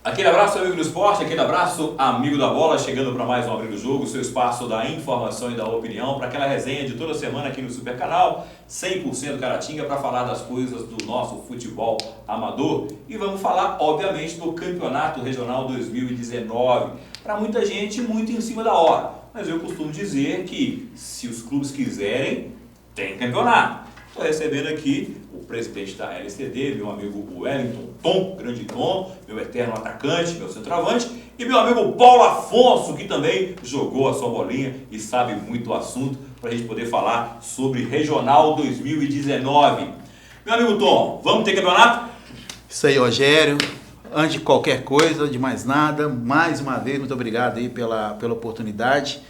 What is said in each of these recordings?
Aquele abraço, amigo do esporte, aquele abraço, amigo da bola, chegando para mais um Abrindo o Jogo, seu espaço da informação e da opinião, para aquela resenha de toda semana aqui no Super Canal, 100% Caratinga, para falar das coisas do nosso futebol amador. E vamos falar, obviamente, do Campeonato Regional 2019. Para muita gente, muito em cima da hora, mas eu costumo dizer que, se os clubes quiserem, tem campeonato. Estou recebendo aqui o presidente da LCD, meu amigo Wellington Tom, grande Tom, meu eterno atacante, meu centroavante, e meu amigo Paulo Afonso, que também jogou a sua bolinha e sabe muito do assunto, para a gente poder falar sobre Regional 2019. Meu amigo Tom, vamos ter campeonato? Isso aí, Rogério. Antes de qualquer coisa, de mais nada, mais uma vez, muito obrigado aí pela oportunidade.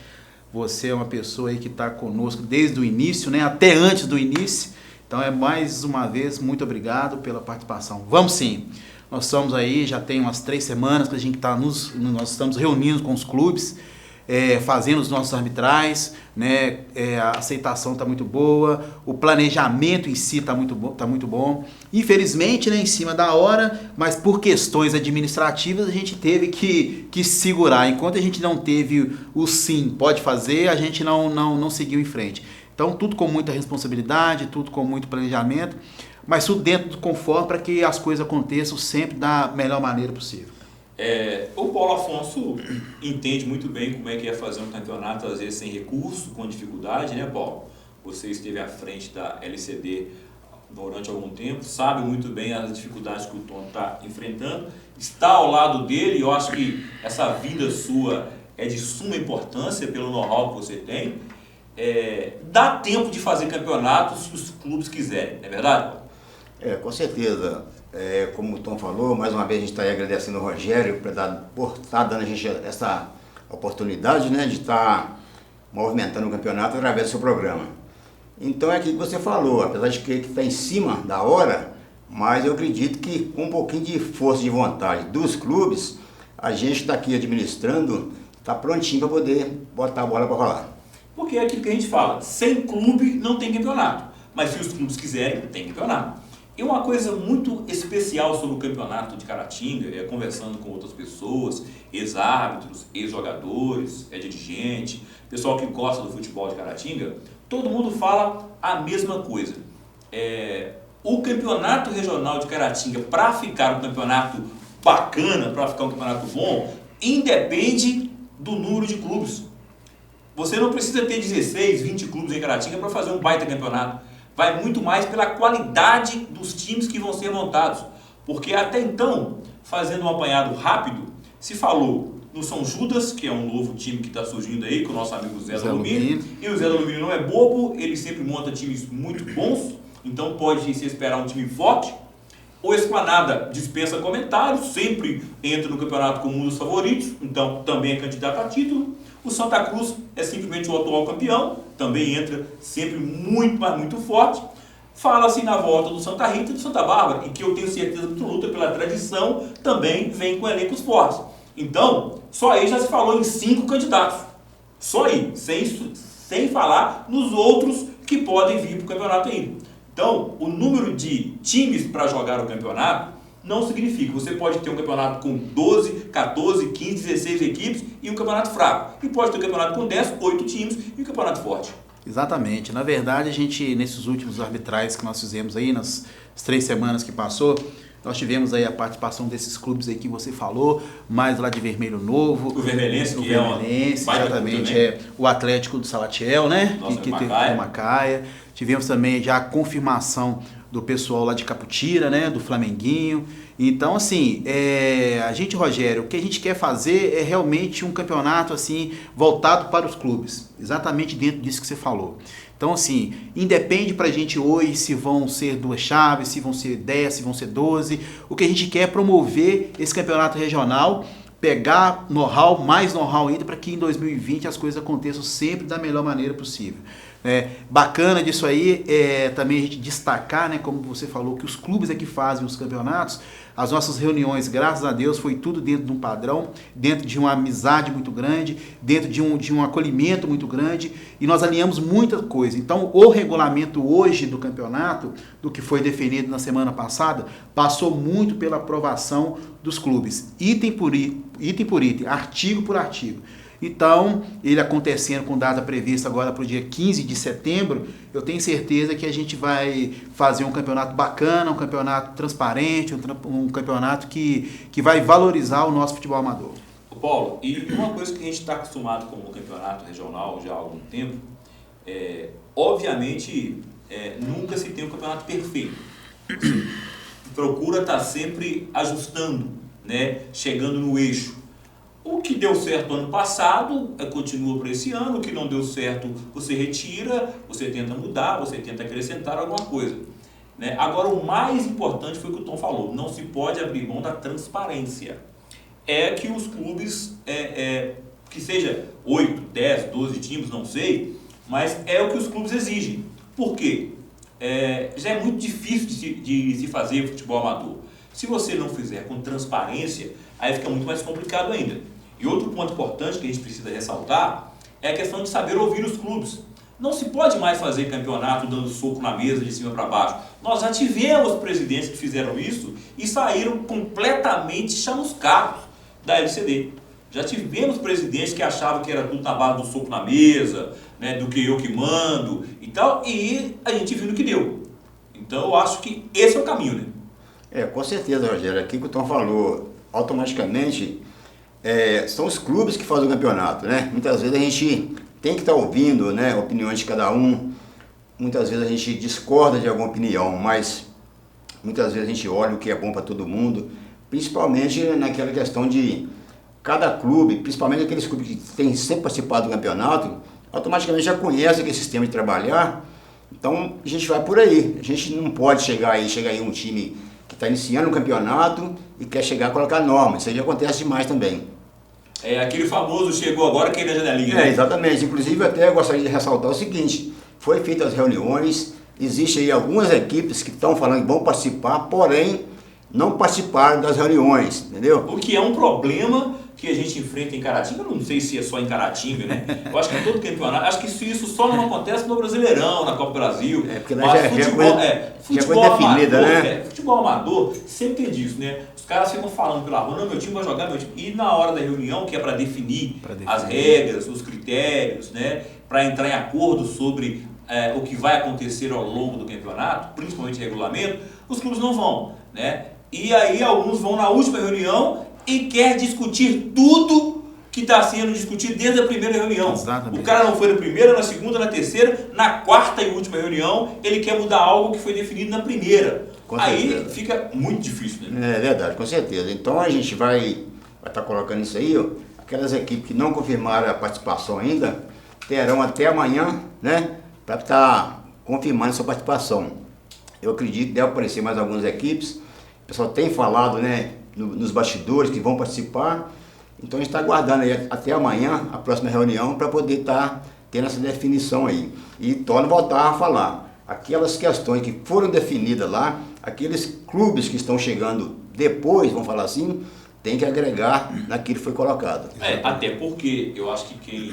Você é uma pessoa aí que está conosco desde o início, né? Até antes do início. Então, mais uma vez, muito obrigado pela participação. Vamos sim. Nós estamos aí, já tem umas 3 semanas que a gente nós estamos reunindo com os clubes, fazendo os nossos arbitrais, né? A aceitação está muito boa, o planejamento em si está muito bom. Infelizmente, né, em cima da hora, mas por questões administrativas a gente teve que segurar. Enquanto a gente não teve o sim, pode fazer, a gente não seguiu em frente. Então, tudo com muita responsabilidade, tudo com muito planejamento, mas tudo dentro do conforto para que as coisas aconteçam sempre da melhor maneira possível. O Paulo Afonso entende muito bem como é que é fazer um campeonato, às vezes sem recurso, com dificuldade, né, Paulo? Você esteve à frente da LCD durante algum tempo, sabe muito bem as dificuldades que o Tom está enfrentando, está ao lado dele, e eu acho que essa vinda sua é de suma importância pelo know-how que você tem. Dá tempo de fazer campeonato se os clubes quiserem, não é verdade, Paulo? Com certeza. Como o Tom falou, mais uma vez a gente está aí agradecendo ao Rogério por estar dando a gente essa oportunidade, né, de estar movimentando o campeonato através do seu programa. Então é aquilo que você falou, apesar de que está em cima da hora, mas eu acredito que com um pouquinho de força de vontade dos clubes, a gente está aqui administrando, está prontinho para poder botar a bola para rolar. Porque é aquilo que a gente fala, sem clube não tem campeonato, mas se os clubes quiserem, tem campeonato. E uma coisa muito especial sobre o campeonato de Caratinga, conversando com outras pessoas, ex-árbitros, ex-jogadores, dirigente, pessoal que gosta do futebol de Caratinga, todo mundo fala a mesma coisa. O campeonato regional de Caratinga, para ficar um campeonato bacana, para ficar um campeonato bom, independe do número de clubes. Você não precisa ter 16, 20 clubes em Caratinga para fazer um baita campeonato. Vai muito mais pela qualidade dos times que vão ser montados. Porque até então, fazendo um apanhado rápido, se falou no São Judas, que é um novo time que está surgindo aí, com o nosso amigo Zé Alumínio. E o Zé Alumínio não é bobo, ele sempre monta times muito bons, então pode se esperar um time forte. O Esplanada dispensa comentários, sempre entra no campeonato como um dos favoritos, então também é candidato a título. O Santa Cruz é simplesmente o atual campeão, também entra sempre muito, mas muito forte. Fala-se na volta do Santa Rita e do Santa Bárbara, e que eu tenho certeza absoluta pela tradição, também vem com elencos fortes. Então, só aí já se falou em 5 candidatos. Só aí, sem falar nos outros que podem vir para o campeonato ainda. Então, o número de times para jogar o campeonato não significa. Você pode ter um campeonato com 12, 14, 15, 16 equipes e um campeonato fraco. E pode ter um campeonato com 10, 8 times e um campeonato forte. Exatamente. Na verdade, a gente, nesses últimos arbitrais que nós fizemos aí, nas 3 semanas que passou, nós tivemos aí a participação desses clubes aí que você falou, mais lá de Vermelho Novo. O Vermelhense, que Vermelhense, exatamente, o Atlético do Salatiel, né? Nossa, que teve o Macaia. Tivemos também já a confirmação do pessoal lá de Caputira, né? Do Flamenguinho. Então, assim, a gente, Rogério, o que a gente quer fazer é realmente um campeonato, assim, voltado para os clubes. Exatamente dentro disso que você falou. Então, assim, independe pra gente hoje se vão ser 2 chaves, se vão ser 10, se vão ser 12. O que a gente quer é promover esse campeonato regional, pegar know-how, mais know-how ainda, para que em 2020 as coisas aconteçam sempre da melhor maneira possível. Bacana disso aí também a gente destacar, né, como você falou, que os clubes é que fazem os campeonatos. As nossas reuniões, graças a Deus, foi tudo dentro de um padrão, dentro de uma amizade muito grande, dentro de um acolhimento muito grande, e nós alinhamos muita coisa. Então, o regulamento hoje do campeonato, do que foi definido na semana passada, passou muito pela aprovação dos clubes, item por item, artigo por artigo. Então, ele acontecendo com data prevista agora para o dia 15 de setembro, eu tenho certeza que a gente vai fazer um campeonato bacana, um campeonato transparente, um campeonato que vai valorizar o nosso futebol amador. Paulo, e uma coisa que a gente está acostumado com o campeonato regional já há algum tempo, obviamente, nunca se tem um campeonato perfeito. Você procura estar sempre ajustando, né, chegando no eixo. O que deu certo ano passado, continua para esse ano. O que não deu certo, você retira, você tenta mudar, você tenta acrescentar alguma coisa, né? Agora, o mais importante foi o que o Tom falou, não se pode abrir mão da transparência. Que os clubes, que seja 8, 10, 12 times, não sei, mas é o que os clubes exigem. Por quê? Já é muito difícil de se fazer futebol amador. Se você não fizer com transparência, aí fica muito mais complicado ainda. E outro ponto importante que a gente precisa ressaltar é a questão de saber ouvir os clubes. Não se pode mais fazer campeonato dando soco na mesa de cima para baixo. Nós já tivemos presidentes que fizeram isso e saíram completamente chamuscados da LCD. Já tivemos presidentes que achavam que era tudo na base do soco na mesa, né, do que eu que mando e tal, e a gente viu no que deu. Então eu acho que esse é o caminho, né? Com certeza, Rogério. Aqui que o Tom falou, automaticamente são os clubes que fazem o campeonato, né? Muitas vezes a gente tem que estar ouvindo, né, opiniões de cada um. Muitas vezes a gente discorda de alguma opinião, mas muitas vezes a gente olha o que é bom para todo mundo, principalmente naquela questão de cada clube, principalmente aqueles clubes que têm sempre participado do campeonato, automaticamente já conhece aquele sistema de trabalhar. Então a gente vai por aí. A gente não pode chegar aí um time que está iniciando um campeonato e quer chegar a colocar normas. Isso aí acontece demais também. Aquele famoso chegou agora que é na janelinha, né? Exatamente. Inclusive, até eu gostaria de ressaltar o seguinte: foi feitas as reuniões, existem aí algumas equipes que estão falando que vão participar, porém não participaram das reuniões, entendeu? O que é um problema que a gente enfrenta em Caratinga. Eu não sei se é só em Caratinga, né? Eu acho que em todo campeonato, acho que isso só não acontece no Brasileirão, na Copa do Brasil. Porque lá futebol amador, né? Futebol amador sempre tem disso, né? Os caras ficam falando pela rua, não, meu time vai jogar, meu time. E na hora da reunião, que é para definir as regras, os critérios, né? Para entrar em acordo sobre o que vai acontecer ao longo do campeonato, principalmente regulamento, os clubes não vão, né? E aí alguns vão na última reunião e quer discutir tudo que está sendo discutido desde a primeira reunião. Exatamente. O cara não foi na primeira, na segunda, na terceira, na quarta e última reunião, ele quer mudar algo que foi definido na primeira. Aí fica muito difícil, né? É verdade, com certeza. Então a gente vai estar colocando isso aí, ó. Aquelas equipes que não confirmaram a participação ainda, terão até amanhã, né, para estar confirmando sua participação. Eu acredito que deve aparecer mais algumas equipes. O pessoal tem falado, né, nos bastidores que vão participar. Então a gente está aguardando aí até amanhã, a próxima reunião, para poder estar tendo essa definição aí. E torno a voltar a falar, aquelas questões que foram definidas lá, aqueles clubes que estão chegando depois, vamos falar assim, tem que agregar naquilo que foi colocado. Até porque eu acho que quem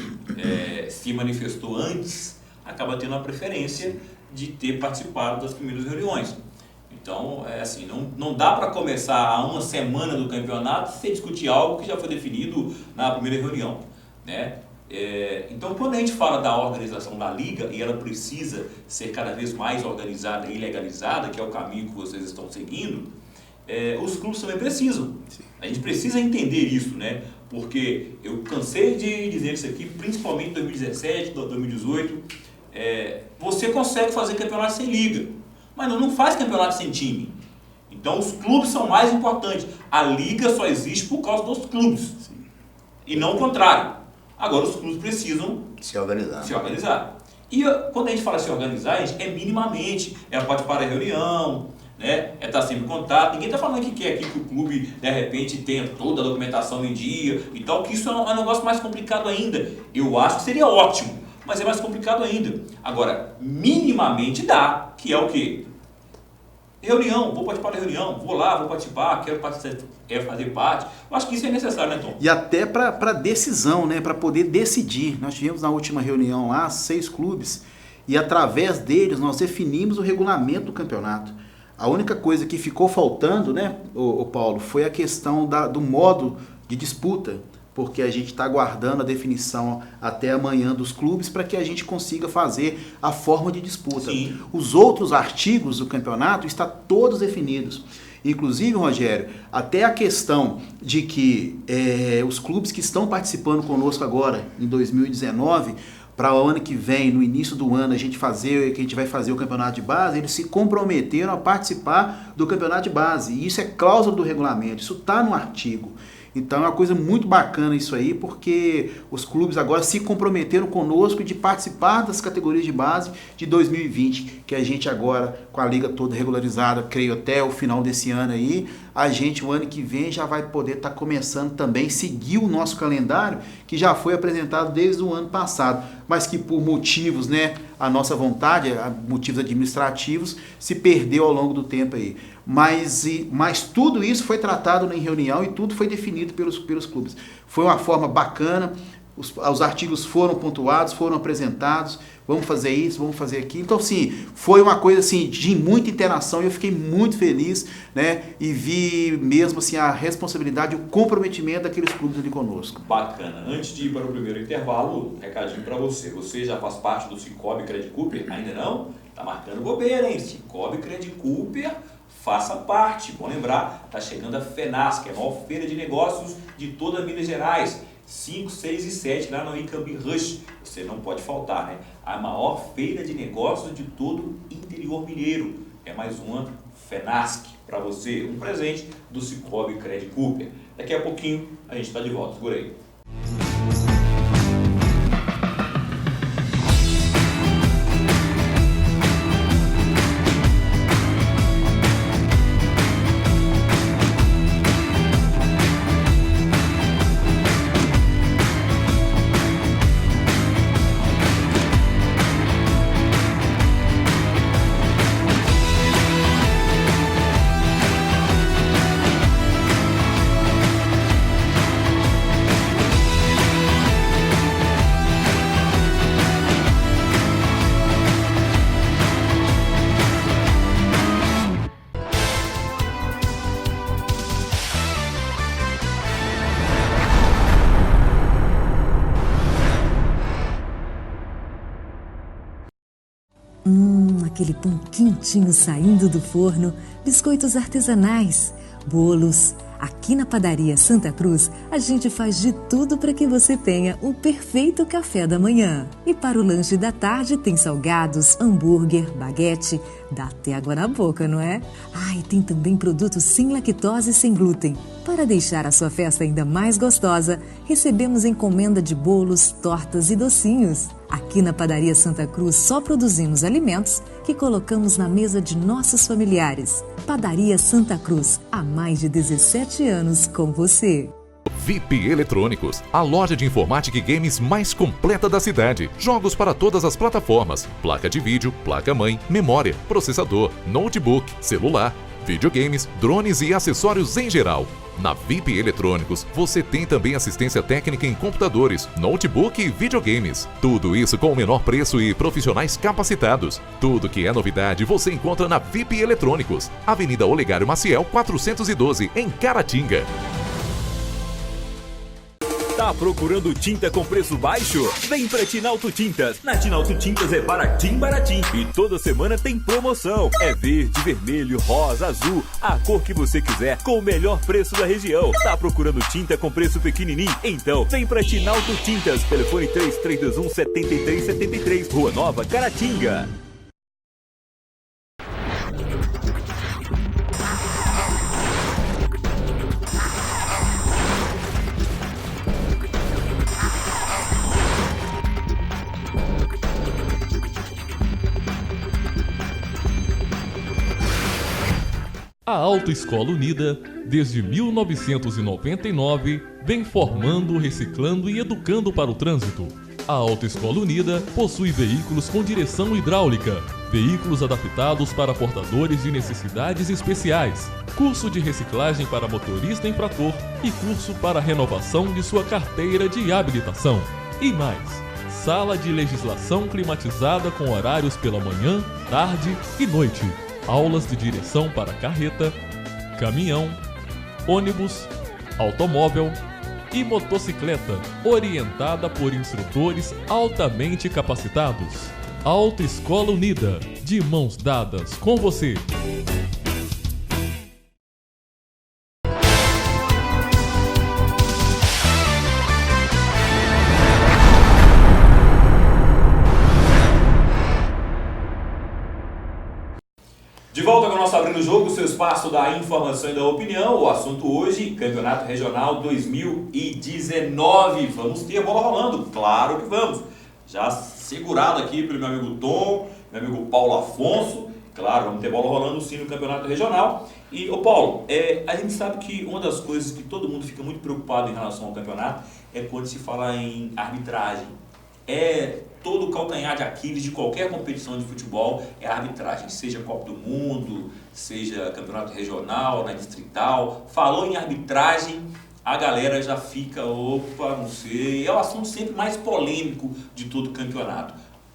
se manifestou antes acaba tendo a preferência de ter participado das primeiras reuniões. Então, assim, não dá para começar a uma semana do campeonato sem discutir algo que já foi definido na primeira reunião, né? Então, quando a gente fala da organização da liga, e ela precisa ser cada vez mais organizada e legalizada, que é o caminho que vocês estão seguindo, os clubes também precisam. Sim. A gente precisa entender isso, né? Porque eu cansei de dizer isso aqui, principalmente em 2017, 2018, você consegue fazer campeonato sem liga. Mas não faz campeonato sem time. Então os clubes são mais importantes. A liga só existe por causa dos clubes. Sim. E não o contrário. Agora os clubes precisam se organizar. E quando a gente fala se organizar, gente, minimamente. Participar da reunião, né? Estar sempre em contato. Ninguém está falando que quer aqui que o clube, de repente, tenha toda a documentação em dia e tal, que isso é um negócio mais complicado ainda. Eu acho que seria ótimo. mas é mais complicado ainda. Agora, minimamente dá, que é o quê? Reunião, vou participar da reunião, vou lá, vou participar, quero fazer parte. Eu acho que isso é necessário, né, Tom? E até para decisão, né, para poder decidir. Nós tivemos na última reunião lá 6 clubes e através deles nós definimos o regulamento do campeonato. A única coisa que ficou faltando, né, o Paulo, foi a questão do modo de disputa, porque a gente está aguardando a definição até amanhã dos clubes para que a gente consiga fazer a forma de disputa. Sim. Os outros artigos do campeonato estão todos definidos. Inclusive, Rogério, até a questão de que os clubes que estão participando conosco agora, em 2019, para o ano que vem, no início do ano, que a gente vai fazer o campeonato de base, eles se comprometeram a participar do campeonato de base. E isso é cláusula do regulamento, isso está no artigo. Então é uma coisa muito bacana isso aí, porque os clubes agora se comprometeram conosco de participar das categorias de base de 2020, que a gente agora, com a liga toda regularizada, creio até o final desse ano aí, a gente o ano que vem já vai poder estar começando também a seguir o nosso calendário, que já foi apresentado desde o ano passado, mas que por motivos, né, a nossa vontade, motivos administrativos, se perdeu ao longo do tempo aí. Mas tudo isso foi tratado em reunião e tudo foi definido pelos clubes. Foi uma forma bacana, os artigos foram pontuados, foram apresentados, vamos fazer isso, vamos fazer aquilo. Então, sim, foi uma coisa assim, de muita interação e eu fiquei muito feliz, né? E vi mesmo assim, a responsabilidade, o comprometimento daqueles clubes ali conosco. Bacana. Antes de ir para o primeiro intervalo, um recadinho para você. Você já faz parte do Cicobi Credit Cooper? Ainda não? Tá marcando bobeira, hein? Cicobi Credit Cooper, faça parte. Bom lembrar, está chegando a FENASC, que é a maior feira de negócios de toda Minas Gerais. 5, 6 e 7 lá no Icambi Rush. Você não pode faltar, né? A maior feira de negócios de todo o interior mineiro. É mais uma FENASC para você. Um presente do Cicobi Credit Cooper. Daqui a pouquinho a gente está de volta. Segura aí. Aquele pão quentinho saindo do forno, biscoitos artesanais, bolos. Aqui na Padaria Santa Cruz, a gente faz de tudo para que você tenha o perfeito café da manhã. E para o lanche da tarde tem salgados, hambúrguer, baguete. Dá até água na boca, não é? E tem também produtos sem lactose e sem glúten. Para deixar a sua festa ainda mais gostosa, recebemos encomenda de bolos, tortas e docinhos. Aqui na Padaria Santa Cruz só produzimos alimentos que colocamos na mesa de nossos familiares. Padaria Santa Cruz, há mais de 17 anos com você. VIP Eletrônicos, a loja de informática e games mais completa da cidade. Jogos para todas as plataformas, placa de vídeo, placa-mãe, memória, processador, notebook, celular, videogames, drones e acessórios em geral. Na VIP Eletrônicos, você tem também assistência técnica em computadores, notebook e videogames. Tudo isso com o menor preço e profissionais capacitados. Tudo que é novidade você encontra na VIP Eletrônicos, Avenida Olegário Maciel 412, em Caratinga. Tá procurando tinta com preço baixo? Vem pra Tinalto Tintas. Na Tinalto Tintas é baratim. E toda semana tem promoção. É verde, vermelho, rosa, azul, a cor que você quiser, com o melhor preço da região. Tá procurando tinta com preço pequenininho? Então vem pra Tinalto Tintas. Telefone 3321-7373, Rua Nova, Caratinga. A Autoescola Unida, desde 1999, vem formando, reciclando e educando para o trânsito. A Autoescola Unida possui veículos com direção hidráulica, veículos adaptados para portadores de necessidades especiais, curso de reciclagem para motorista infrator e curso para renovação de sua carteira de habilitação. E mais, sala de legislação climatizada com horários pela manhã, tarde e noite, aulas de direção para carreta, caminhão, ônibus, automóvel e motocicleta, orientada por instrutores altamente capacitados. Autoescola Unida, de mãos dadas com você. De volta com o nosso Abrindo o Jogo, seu espaço da informação e da opinião. O assunto hoje, Campeonato Regional 2019. Vamos ter a bola rolando? Claro que vamos. Já segurado aqui pelo meu amigo Tom, meu amigo Paulo Afonso. Claro, vamos ter bola rolando sim no Campeonato Regional. E, ô Paulo, a gente sabe que uma das coisas que todo mundo fica muito preocupado em relação ao campeonato é quando se fala em arbitragem. Todo o calcanhar de Aquiles de qualquer competição de futebol é a arbitragem, seja Copa do Mundo, seja Campeonato Regional, na Distrital. Falou em arbitragem, a galera já fica, opa, não sei. É o assunto sempre mais polêmico de todo o campeonato.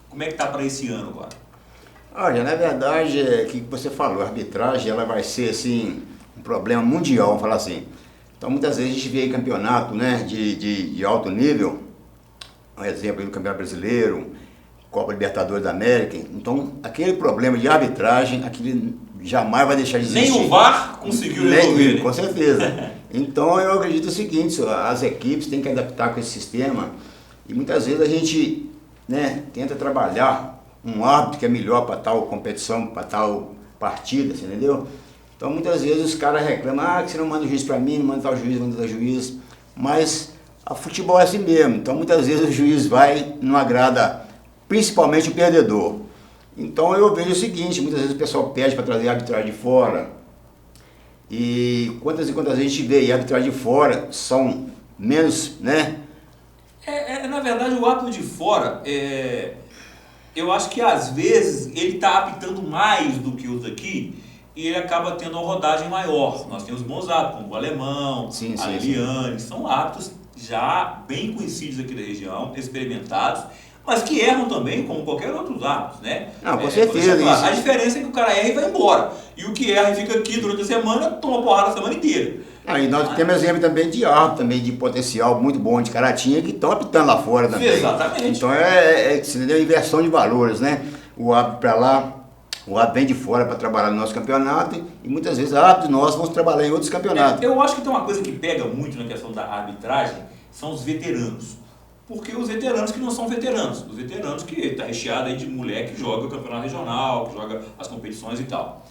Como é que tá para esse ano agora? Olha, na verdade, o que você falou, a arbitragem ela vai ser assim, um problema mundial, vamos falar assim. Então muitas vezes a gente vê campeonato, né, de alto nível, um exemplo aí do Campeonato Brasileiro, Copa Libertadores da América. Então, aquele problema de arbitragem, aquele jamais vai deixar de existir. Nem o VAR conseguiu resolver. Com certeza. Então, eu acredito o seguinte, as equipes têm que adaptar com esse sistema e muitas vezes a gente, né, tenta trabalhar um árbitro que é melhor para tal competição, para tal partida, você entendeu? Então, muitas vezes os caras reclamam, que você não manda o juiz para mim, não manda tal juiz, manda tal juiz, mas a futebol é assim mesmo, então muitas vezes o juiz vai, não agrada principalmente o perdedor. Então eu vejo o seguinte, muitas vezes o pessoal pede para trazer a arbitragem de fora, e quantas vezes a gente vê a arbitragem de fora são menos, né? Na verdade o árbitro de fora, eu acho que às vezes ele está apitando mais do que os daqui, e ele acaba tendo uma rodagem maior. Nós temos bons árbitros, como o Alemão, a Eliane, são árbitros já bem conhecidos aqui da região, experimentados, mas que erram também, como qualquer outro árbitro, né? Não, com certeza. A diferença é que o cara erra e vai embora. E o que erra e fica aqui durante a semana, toma porrada a semana inteira. E nós temos exemplo também de árbitro, também de potencial muito bom de Caratinga, que estão apitando lá fora também. Exatamente. Então você entendeu? Inversão de valores, né? O árbitro para lá, o árbitro vem de fora para trabalhar no nosso campeonato e muitas vezes árbitros nossos vão trabalhar em outros campeonatos. Eu acho que tem uma coisa que pega muito na questão da arbitragem, são os veteranos. Porque os veteranos que não são veteranos, os veteranos que está recheado aí de mulher que joga o campeonato regional, que joga as competições e tal.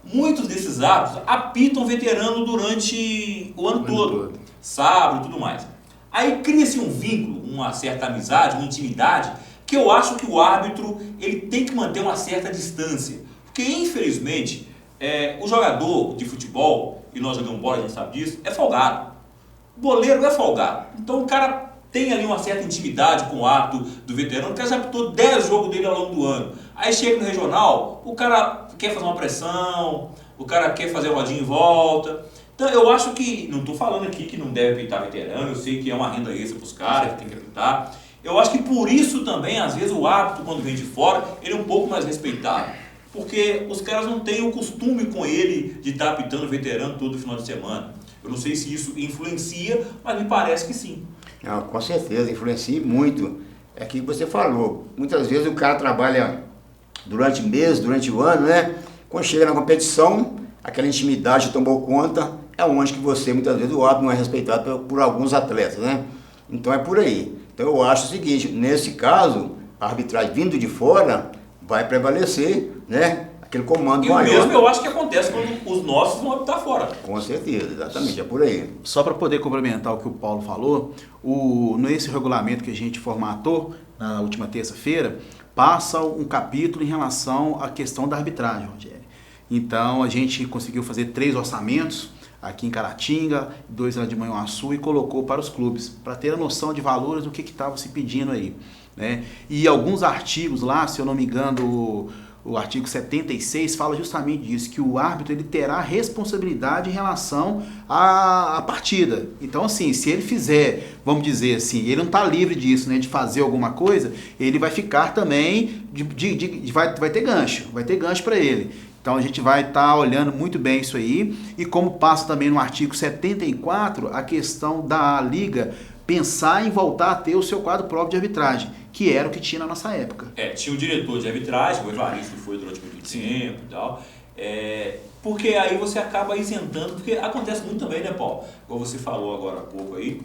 Muitos desses árbitros apitam veterano durante o ano todo, sábado e tudo mais. Aí cria-se um vínculo, uma certa amizade, uma intimidade, que eu acho que o árbitro ele tem que manter uma certa distância. Porque, infelizmente, o jogador de futebol, e nós jogamos bola, a gente sabe disso, é folgado. O boleiro é folgado. Então o cara tem ali uma certa intimidade com o árbitro do veterano, que já apitou 10 jogos dele ao longo do ano. Aí chega no regional, o cara quer fazer uma pressão, o cara quer fazer uma rodinha em volta. Então eu acho que, não estou falando aqui que não deve apitar veterano, eu sei que é uma renda extra para os caras que tem que apitar. Eu acho que por isso também, às vezes, o árbitro, quando vem de fora, ele é um pouco mais respeitado. Porque os caras não têm o costume com ele de estar apitando veterano todo final de semana. Eu não sei se isso influencia, mas me parece que sim. Não, com certeza, influencia muito. É aquilo que você falou. Muitas vezes o cara trabalha durante meses, durante o ano, né? Quando chega na competição, aquela intimidade tomou conta, é onde que você, muitas vezes, o árbitro não é respeitado por alguns atletas, né? Então é por aí. Então eu acho o seguinte, nesse caso, a arbitragem vindo de fora vai prevalecer, né? Aquele comando maior. E o mesmo eu acho que acontece quando os nossos vão apitar fora. Com certeza, exatamente, é por aí. Só para poder complementar o que o Paulo falou, nesse regulamento que a gente formatou na última terça-feira, passa um capítulo em relação à questão da arbitragem, Rogério. Então a gente conseguiu fazer 3 orçamentos aqui em Caratinga, 2 lá de Manhuaçu e colocou para os clubes, para ter a noção de valores do que estava se pedindo aí. né? E alguns artigos lá, se eu não me engano, o artigo 76 fala justamente disso, que o árbitro ele terá responsabilidade em relação à partida. Então, assim, se ele fizer, vamos dizer assim, ele não está livre disso, né, de fazer alguma coisa, ele vai ficar também, vai ter gancho para ele. Então, a gente vai estar olhando muito bem isso aí, e como passa também no artigo 74, a questão da Liga pensar em voltar a ter o seu quadro próprio de arbitragem, que era o que tinha na nossa época. Tinha um diretor de arbitragem, o Evaristo foi durante muito tempo e tal, porque aí você acaba isentando, porque acontece muito também, né, Paulo? Como você falou agora há pouco aí,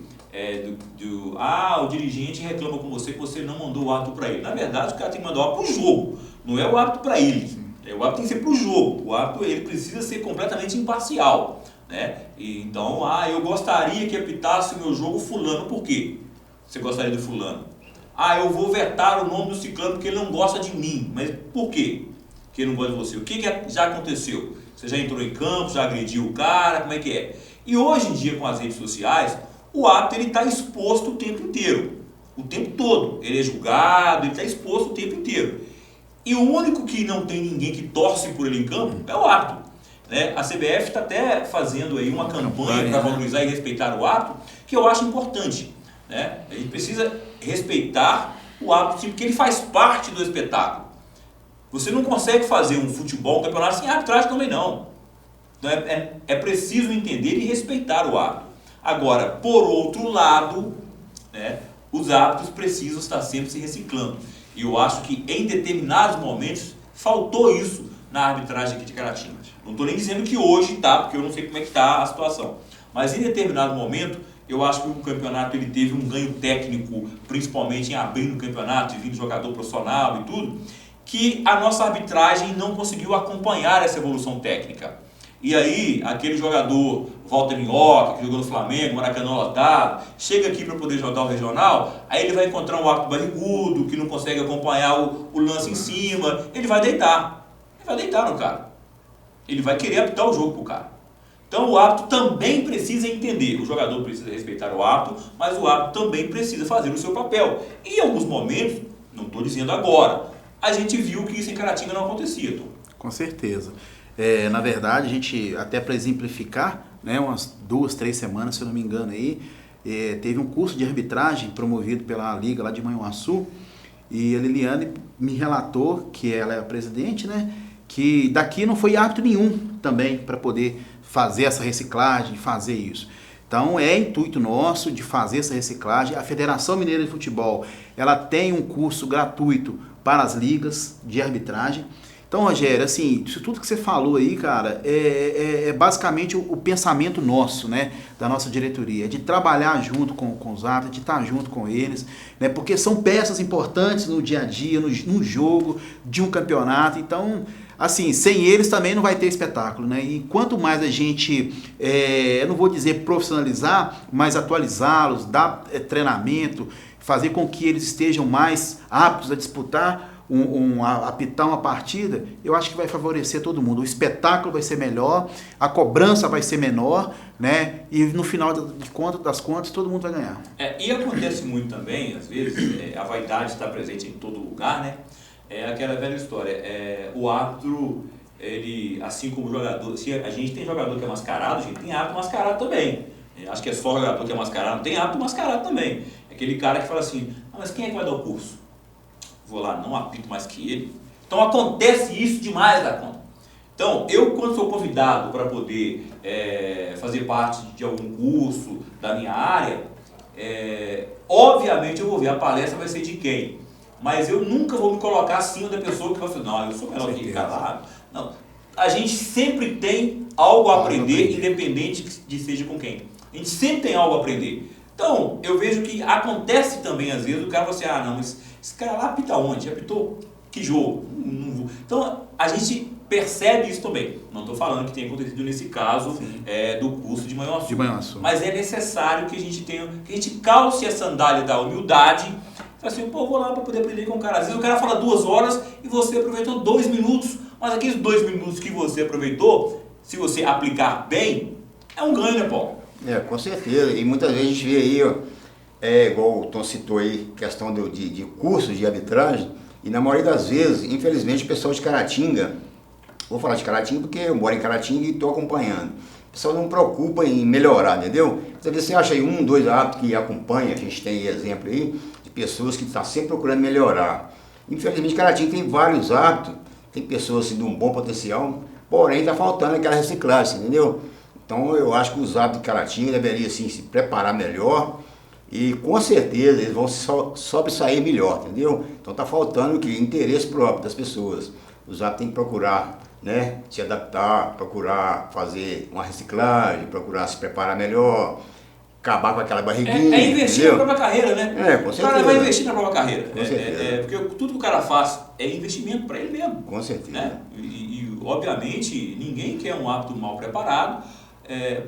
o dirigente reclama com você que você não mandou o árbitro para ele. Na verdade, o cara tem que mandar o árbitro para o jogo, não é o árbitro para ele. O árbitro tem que ser para o jogo, o árbitro ele precisa ser completamente imparcial, né? E, então, eu gostaria que apitasse o meu jogo fulano, por quê? Você gostaria do fulano? Eu vou vetar o nome do ciclano porque ele não gosta de mim. Mas por quê que ele não gosta de você? O que já aconteceu? Você já entrou em campo, já agrediu o cara, como é que é? E hoje em dia, com as redes sociais, o árbitro está exposto o tempo inteiro. O tempo todo. Ele é julgado, ele está exposto o tempo inteiro. E o único que não tem ninguém que torce por ele em campo é o árbitro. Né? A CBF está até fazendo aí uma campanha para valorizar e respeitar o árbitro, que eu acho importante. Né? A gente precisa respeitar o árbitro, porque ele faz parte do espetáculo. Você não consegue fazer um futebol, um campeonato sem arbitragem também não. Então é preciso entender e respeitar o árbitro. Agora, por outro lado, né, os árbitros precisam estar sempre se reciclando. E eu acho que em determinados momentos faltou isso na arbitragem aqui de Caratinga. Não estou nem dizendo que hoje está, porque eu não sei como é que está a situação. Mas em determinado momento, eu acho que o campeonato ele teve um ganho técnico, principalmente em abrir o campeonato, vindo jogador profissional e tudo, que a nossa arbitragem não conseguiu acompanhar essa evolução técnica. E aí, aquele jogador, Walter Minhoca, que jogou no Flamengo, Maracanã lotado, chega aqui para poder jogar o regional, aí ele vai encontrar um árbitro barrigudo, que não consegue acompanhar o lance em cima, ele vai deitar. Ele vai deitar no cara. Ele vai querer apitar o jogo pro cara. Então o árbitro também precisa entender, o jogador precisa respeitar o árbitro, mas o árbitro também precisa fazer o seu papel. E em alguns momentos, não estou dizendo agora, a gente viu que isso em Caratinga não acontecia, Tom. Com certeza. Na verdade, a gente, até para exemplificar, né, umas 2, 3 semanas, se eu não me engano, aí, teve um curso de arbitragem promovido pela Liga lá de Manhuaçu, e a Liliane me relatou, que ela é a presidente, né, que daqui não foi árbitro nenhum também para poder fazer essa reciclagem, fazer isso. Então é intuito nosso de fazer essa reciclagem. A Federação Mineira de Futebol, ela tem um curso gratuito para as ligas de arbitragem. Então, Rogério, assim, isso tudo que você falou aí, cara, é basicamente o pensamento nosso, né, da nossa diretoria, de trabalhar junto com os árbitros, de estar junto com eles, né, porque são peças importantes no dia a dia, no jogo de um campeonato. Então, assim, sem eles também não vai ter espetáculo, né? E quanto mais a gente, eu não vou dizer profissionalizar, mas atualizá-los, dar treinamento, fazer com que eles estejam mais aptos a disputar, apitar uma partida, eu acho que vai favorecer todo mundo. O espetáculo vai ser melhor, a cobrança vai ser menor, né? E no final das contas, todo mundo vai ganhar. E acontece muito também, às vezes, a vaidade está presente em todo lugar, né? É aquela velha história, o árbitro, ele, assim como o jogador, se a gente tem jogador que é mascarado, a gente tem árbitro mascarado também. Acho que é só jogador que é mascarado, tem árbitro mascarado também. É aquele cara que fala assim, mas quem é que vai dar o curso? Vou lá, não apito mais que ele. Então acontece isso demais da conta. Então, eu quando sou convidado para poder fazer parte de algum curso da minha área, obviamente eu vou ver, a palestra vai ser de quem? Mas eu nunca vou me colocar acima da pessoa que vai falar, não, eu sou melhor que aquele lá. Não. A gente sempre tem algo a aprender, independente de seja com quem. A gente sempre tem algo a aprender. Então, eu vejo que acontece também, às vezes, o cara fala assim, não, mas esse cara lá apita onde? Apitou que jogo? Não vou. Então, a gente percebe isso também. Não estou falando que tenha acontecido nesse caso do curso de Manhuaçu. Mas é necessário que a gente tenha, que a gente calce a sandália da humildade. Fala assim, vou lá para poder aprender com o cara. Às vezes o cara fala 2 horas e você aproveitou 2 minutos. Mas aqueles 2 minutos que você aproveitou, se você aplicar bem, é um ganho, né, Paulo? Com certeza. E muitas vezes a gente vê aí, igual o Tom citou aí, questão de cursos de arbitragem, e na maioria das vezes, infelizmente, o pessoal de Caratinga, vou falar de Caratinga porque eu moro em Caratinga e estou acompanhando, o pessoal não preocupa em melhorar, entendeu? Às vezes você acha aí 1, 2 árbitros que acompanham, a gente tem exemplo aí, de pessoas que estão sempre procurando melhorar. Infelizmente, Caratinga tem vários árbitros, tem pessoas assim, de um bom potencial, porém está faltando aquela reciclagem, entendeu? Então eu acho que os árbitros de Caratinga deveriam assim, se preparar melhor e com certeza eles vão sobressair melhor, entendeu? Então está faltando o que? Interesse próprio das pessoas. Os árbitros têm que procurar, né, se adaptar, procurar fazer uma reciclagem, procurar se preparar melhor, acabar com aquela barriguinha. É investir entendeu? na própria carreira, né? Com certeza. O cara vai investir na própria carreira. Com certeza. Porque tudo que o cara faz é investimento para ele mesmo. Com certeza. Né? E, obviamente, ninguém quer um árbitro mal preparado,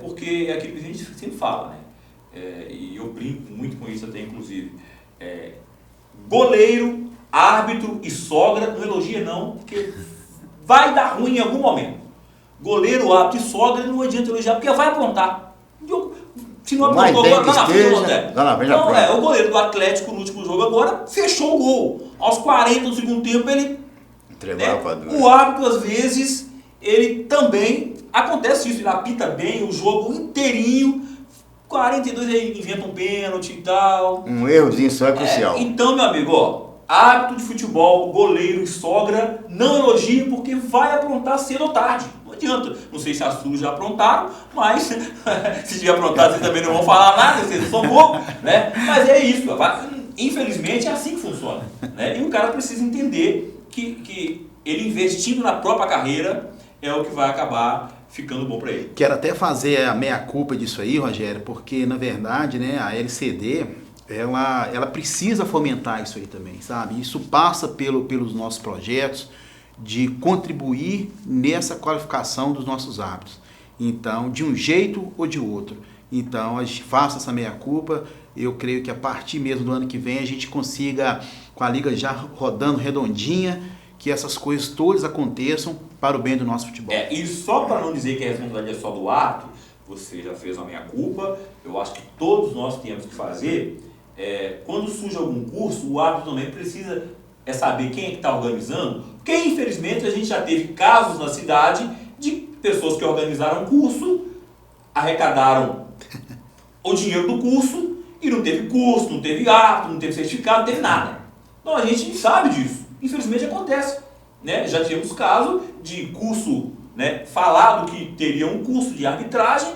porque é aquilo que a gente sempre fala, né? E eu brinco muito com isso até, inclusive. Goleiro, árbitro e sogra, não elogia não, porque vai dar ruim em algum momento. Goleiro, árbitro e sogra, não adianta elogiar, porque vai aprontar. Se não aprontou agora, lá na frente. Então, o goleiro do Atlético no último jogo agora fechou o gol. Aos 40 do segundo tempo ele... O árbitro, às vezes, ele também... Acontece isso, ele apita bem o jogo inteirinho. 42 ele inventa um pênalti e tal. Um errozinho só é crucial. Então, meu amigo, árbitro de futebol, goleiro e sogra, não elogie porque vai aprontar cedo ou tarde. Não adianta. Não sei se as suas já aprontaram, mas se tiver aprontado, vocês também não vão falar nada, vocês não são bobos, né? Mas é isso. Infelizmente, é assim que funciona. Né? E o cara precisa entender que ele investindo na própria carreira é o que vai acabar ficando bom para ele. Quero até fazer a meia-culpa disso aí, Rogério, porque, na verdade, né, a LCD, ela precisa fomentar isso aí também, sabe? Isso passa pelos nossos projetos de contribuir nessa qualificação dos nossos árbitros. Então, de um jeito ou de outro. Então, a gente faça essa meia-culpa. Eu creio que a partir mesmo do ano que vem a gente consiga, com a liga já rodando redondinha, que essas coisas todas aconteçam para o bem do nosso futebol. E só para não dizer que a responsabilidade é só do árbitro, você já fez a meia-culpa, eu acho que todos nós temos que fazer. Quando surge algum curso, o árbitro também precisa saber quem é que está organizando, porque infelizmente a gente já teve casos na cidade de pessoas que organizaram curso, arrecadaram o dinheiro do curso e não teve curso, não teve árbitro, não teve certificado, não teve nada. Então a gente sabe disso, infelizmente acontece. Né? Já tivemos caso de curso, né, falado que teria um curso de arbitragem,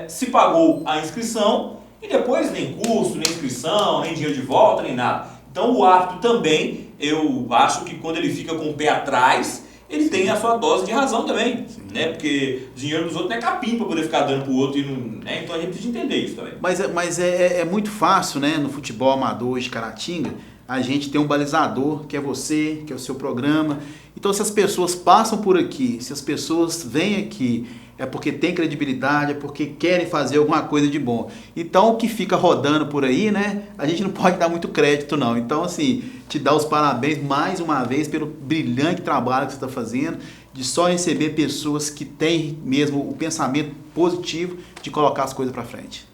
se pagou a inscrição e depois nem curso, nem inscrição, nem dinheiro de volta, nem nada. Então o árbitro também, eu acho que quando ele fica com o pé atrás, ele tem a sua dose de razão também, né? Porque dinheiro dos outros não é capim para poder ficar dando para o outro, né? Então a gente precisa entender isso também. Mas é muito fácil, né, no futebol amador de Caratinga, a gente tem um balizador, que é você, que é o seu programa. Então, se as pessoas passam por aqui, se as pessoas vêm aqui, é porque tem credibilidade, é porque querem fazer alguma coisa de bom. Então, o que fica rodando por aí, né, a gente não pode dar muito crédito, não. Então, assim, te dar os parabéns mais uma vez pelo brilhante trabalho que você está fazendo, de só receber pessoas que têm mesmo o pensamento positivo de colocar as coisas para frente.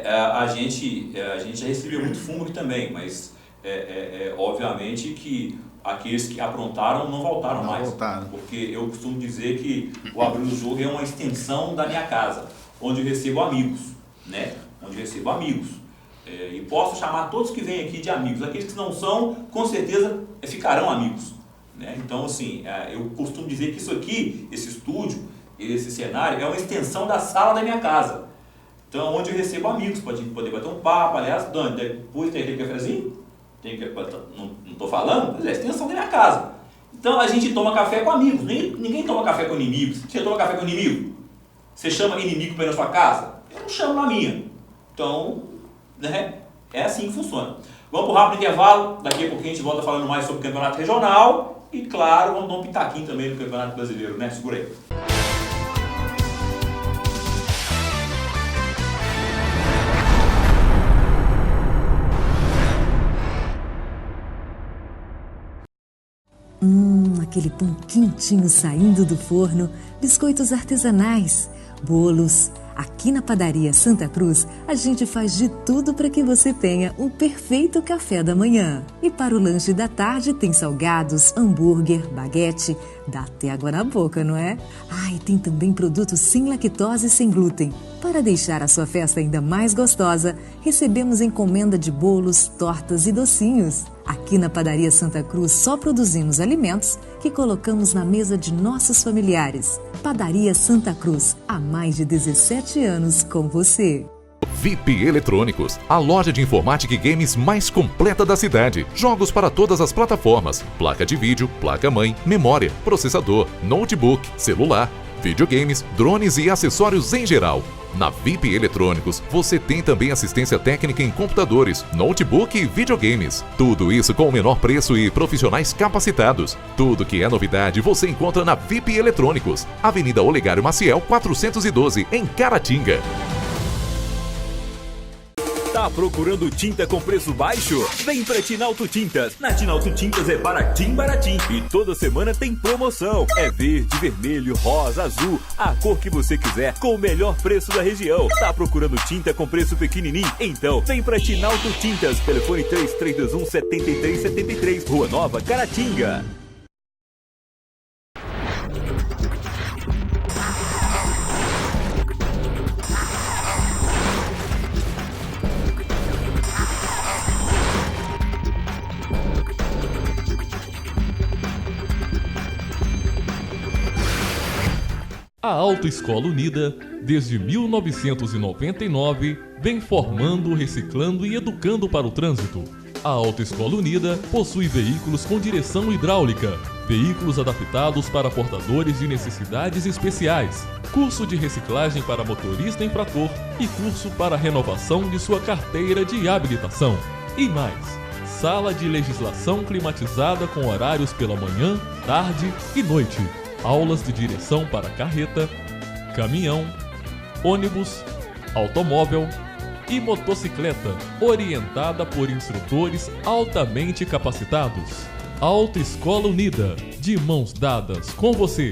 A gente já recebeu muito fumo aqui também, mas... obviamente que aqueles que aprontaram não voltaram mais. Porque eu costumo dizer que o Abril do Jogo é uma extensão da minha casa, onde eu recebo amigos, né? Onde eu recebo amigos. E posso chamar todos que vêm aqui de amigos. Aqueles que não são, com certeza, ficarão amigos. Né? Então, assim, eu costumo dizer que isso aqui, esse estúdio, esse cenário, é uma extensão da sala da minha casa. Então, onde eu recebo amigos, pode poder bater um papo. Aliás, Dani, depois tem aquele cafezinho? Não estou falando, mas é a extensão da minha casa. Então a gente toma café com amigos, ninguém toma café com inimigos. Você toma café com inimigo? Você chama inimigo para ir na sua casa? Eu não chamo na minha. Então, né, é assim que funciona. Vamos para o rápido intervalo, daqui a pouquinho a gente volta falando mais sobre o campeonato regional e, claro, vamos dar um pitaquinho também no campeonato brasileiro, né? Segura aí. Aquele pão quentinho saindo do forno, biscoitos artesanais, bolos, Aqui na Padaria Santa Cruz, a gente faz de tudo para que você tenha um perfeito café da manhã. E para o lanche da tarde tem salgados, hambúrguer, baguete, dá até água na boca, não é? Ah, e tem também produtos sem lactose e sem glúten. Para deixar a sua festa ainda mais gostosa, recebemos encomenda de bolos, tortas e docinhos. Aqui na Padaria Santa Cruz só produzimos alimentos que colocamos na mesa de nossos familiares. Padaria Santa Cruz, há mais de 17 anos com você. VIP Eletrônicos, a loja de informática e games mais completa da cidade. Jogos para todas as plataformas, placa de vídeo, placa-mãe, memória, processador, notebook, celular, videogames, drones e acessórios em geral. Na VIP Eletrônicos, você tem também assistência técnica em computadores, notebook e videogames. Tudo isso com o menor preço e profissionais capacitados. Tudo que é novidade você encontra na VIP Eletrônicos, Avenida Olegário Maciel 412, em Caratinga. Tá procurando tinta com preço baixo? Vem pra Tinalto Tintas. Na Tinalto Tintas é baratim. E toda semana tem promoção. É verde, vermelho, rosa, azul, a cor que você quiser, com o melhor preço da região. Tá procurando tinta com preço pequenininho? Então vem pra Tinalto Tintas. Telefone 3321-7373, Rua Nova, Caratinga. A Autoescola Unida, desde 1999, vem formando, reciclando e educando para o trânsito. A Autoescola Unida possui veículos com direção hidráulica, veículos adaptados para portadores de necessidades especiais, curso de reciclagem para motorista infrator e curso para renovação de sua carteira de habilitação. E mais, sala de legislação climatizada com horários pela manhã, tarde e noite. Aulas de direção para carreta, caminhão, ônibus, automóvel e motocicleta, orientada por instrutores altamente capacitados. Autoescola Unida, de mãos dadas com você.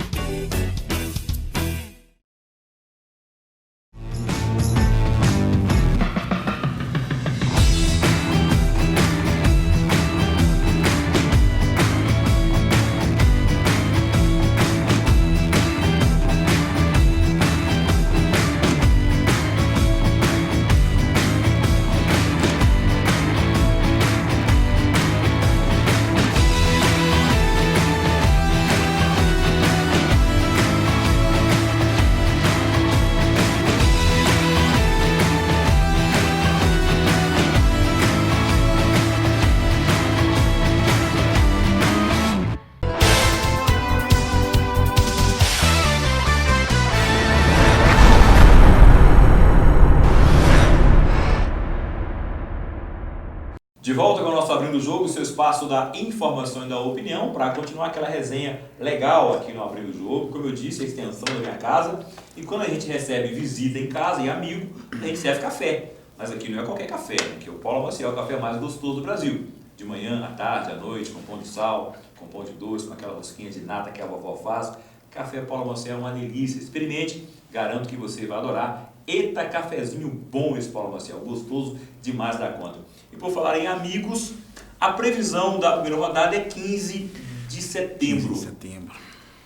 De volta com o nosso Abrindo o Jogo, seu espaço da informação e da opinião, para continuar aquela resenha legal aqui no Abrindo o Jogo. Como eu disse, a extensão da minha casa. E quando a gente recebe visita em casa e amigo, a gente serve café. Mas aqui não é qualquer café, aqui é o Paulo Maciel, o café mais gostoso do Brasil. De manhã, à tarde, à noite, com pão de sal, com pão de doce, com aquela rosquinha de nata que a vovó faz. Café Paulo Maciel é uma delícia. Experimente, garanto que você vai adorar. Eita, cafezinho bom esse Paulo Maciel, gostoso demais da conta. E por falar em amigos, a previsão da primeira rodada é 15 de setembro. 15 de setembro.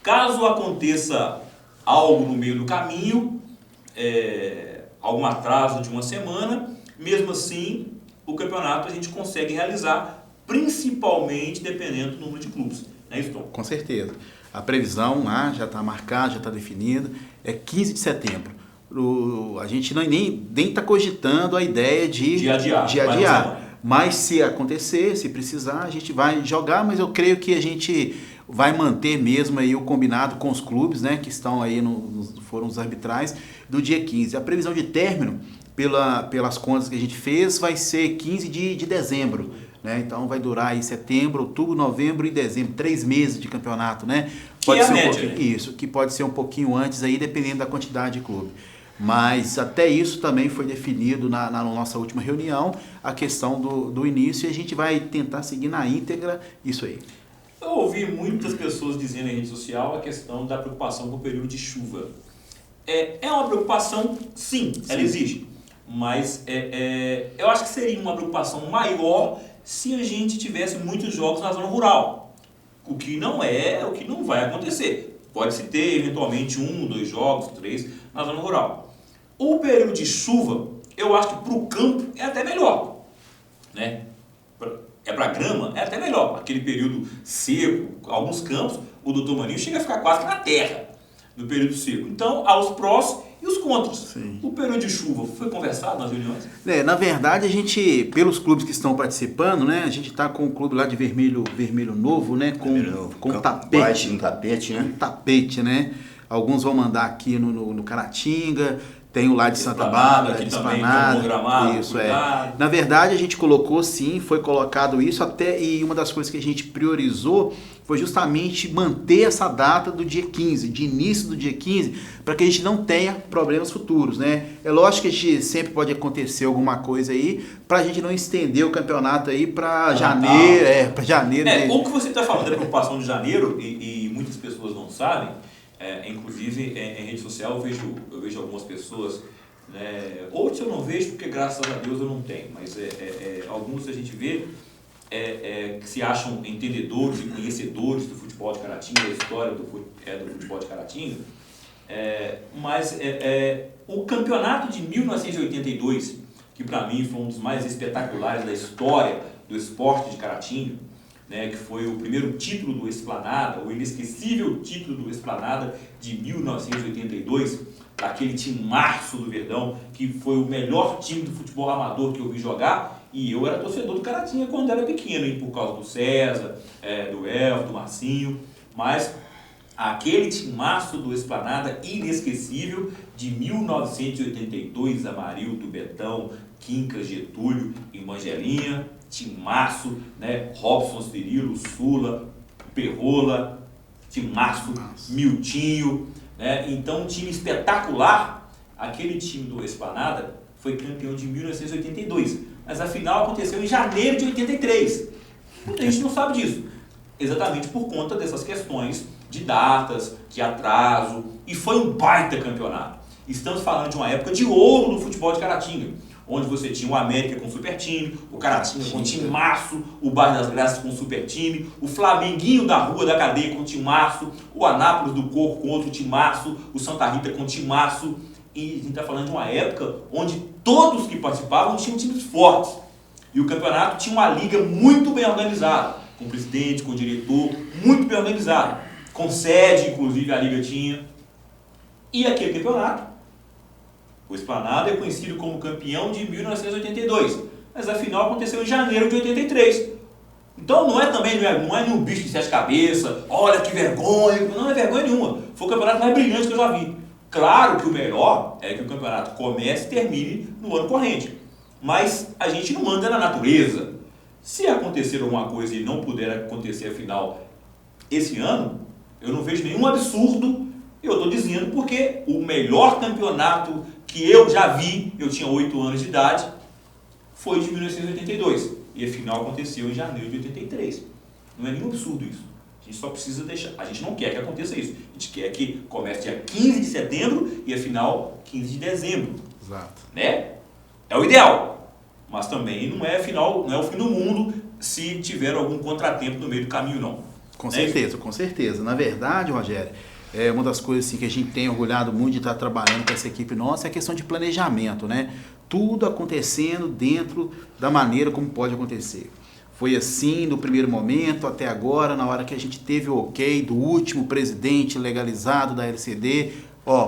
Caso aconteça algo no meio do caminho, algum atraso de uma semana, mesmo assim, o campeonato a gente consegue realizar, principalmente dependendo do número de clubes. Não é isso, Tom? Com certeza. A previsão lá já está marcada, já está definida, é 15 de setembro. A gente nem está cogitando a ideia de adiar. Mas se acontecer, se precisar, a gente vai jogar, mas eu creio que a gente vai manter mesmo aí o combinado com os clubes, né, que estão aí foram os arbitrais, do dia 15. A previsão de término, pelas contas que a gente fez, vai ser 15 de dezembro. Né? Então vai durar aí setembro, outubro, novembro e dezembro, 3 meses de campeonato, né? Pode ser média, né? Isso, que pode ser um pouquinho antes aí, dependendo da quantidade de clube. Mas até isso também foi definido na nossa última reunião, a questão do início, e a gente vai tentar seguir na íntegra isso aí. Eu ouvi muitas pessoas dizendo em rede social a questão da preocupação com o período de chuva. É uma preocupação, sim, ela existe. Mas eu acho que seria uma preocupação maior se a gente tivesse muitos jogos na zona rural. O que não vai acontecer. Pode-se ter, eventualmente, 1, 2 jogos, 3 na zona rural. O período de chuva, eu acho que para o campo é até melhor. Né? Para grama, é até melhor. Aquele período seco, alguns campos, o doutor Maninho chega a ficar quase que na terra no período seco. Então, há os prós e os contras. Sim. O período de chuva foi conversado nas reuniões? Na verdade, a gente, pelos clubes que estão participando, né, a gente está com o clube lá de Vermelho Novo, né, com tapete. Um tapete, né? Um tapete, né? Alguns vão mandar aqui no Caratinga. Tem o lá de Santa Bárbara, de Esplanada. Isso, cuidado. Na verdade, a gente colocou sim, foi colocado isso até, e uma das coisas que a gente priorizou foi justamente manter essa data do dia 15, de início do dia 15, para que a gente não tenha problemas futuros, né? É lógico que a gente sempre pode acontecer alguma coisa aí, para a gente não estender o campeonato aí para janeiro, para janeiro. O que você está falando da preocupação de janeiro, e muitas pessoas não sabem, inclusive em rede social eu vejo algumas pessoas, né, outros eu não vejo porque graças a Deus eu não tenho, mas alguns a gente vê que se acham entendedores e conhecedores do futebol de Caratinga, da história do futebol de Caratinga, mas o campeonato de 1982, que para mim foi um dos mais espetaculares da história do esporte de Caratinga, né, que foi o primeiro título do Esplanada, o inesquecível título do Esplanada de 1982, daquele timaço do Verdão, que foi o melhor time do futebol amador que eu vi jogar, e eu era torcedor do Caratinga quando era pequeno, hein, por causa do César, do Elfo, do Marcinho, mas aquele timaço do Esplanada inesquecível de 1982, Amarildo, Betão, Quincas, Getúlio e Mangelinha, timaço, né? Robson, Cirilo, Sula, Perrola, timaço, Miltinho, né? Então, um time espetacular. Aquele time do Esplanada foi campeão de 1982, mas a final aconteceu em janeiro de 83. Muita gente não sabe disso, exatamente por conta dessas questões de datas, de atraso, e foi um baita campeonato. Estamos falando de uma época de ouro do futebol de Caratinga, onde você tinha o América com super time, o Caratinga com timaço, o Bairro das Graças com super time, o Flamenguinho da Rua da Cadeia com timaço, o Anápolis do Coco com outro timaço, o Santa Rita com timaço, e a gente está falando de uma época onde todos que participavam tinham times fortes, e o campeonato tinha uma liga muito bem organizada, com o presidente, com o diretor, muito bem organizado, com sede, inclusive a liga tinha, e aquele campeonato, o Esplanada é conhecido como campeão de 1982, mas a final aconteceu em janeiro de 83. Então não é nenhum bicho de 7 cabeças, olha que vergonha, não é vergonha nenhuma. Foi o campeonato mais brilhante que eu já vi. Claro que o melhor é que o campeonato comece e termine no ano corrente, mas a gente não manda na natureza. Se acontecer alguma coisa e não puder acontecer a final esse ano, eu não vejo nenhum absurdo. Eu estou dizendo porque o melhor campeonato que eu já vi, eu tinha 8 anos de idade, foi de 1982. E a final aconteceu em janeiro de 83. Não é nenhum absurdo isso. A gente só precisa deixar. A gente não quer que aconteça isso. A gente quer que comece dia 15 de setembro e a final 15 de dezembro. Exato. Né? É o ideal. Mas também não é o fim do mundo se tiver algum contratempo no meio do caminho, não. Com certeza, com certeza. Na verdade, Rogério, uma das coisas assim, que a gente tem orgulhado muito de estar trabalhando com essa equipe nossa é a questão de planejamento, né? Tudo acontecendo dentro da maneira como pode acontecer. Foi assim no primeiro momento, até agora, na hora que a gente teve o ok do último presidente legalizado da LCD,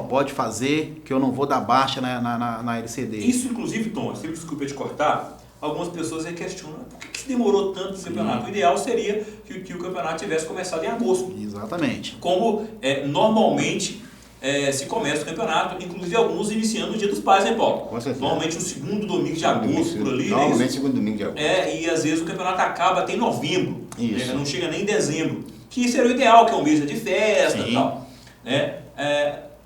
pode fazer que eu não vou dar baixa na LCD. Isso, inclusive, Tom, sempre desculpa te cortar, algumas pessoas questionam por que demorou tanto o campeonato. O ideal seria que o campeonato tivesse começado em agosto. Exatamente. Como normalmente se começa o campeonato, inclusive alguns iniciando no Dia dos Pais, né, Paulo? Com certeza. Normalmente o segundo domingo de agosto, por ali. Normalmente né, segundo domingo de agosto. E às vezes o campeonato acaba até em novembro. Isso. Né, não chega nem em dezembro. Que seria o ideal, que é um mês de festa e tal. Né?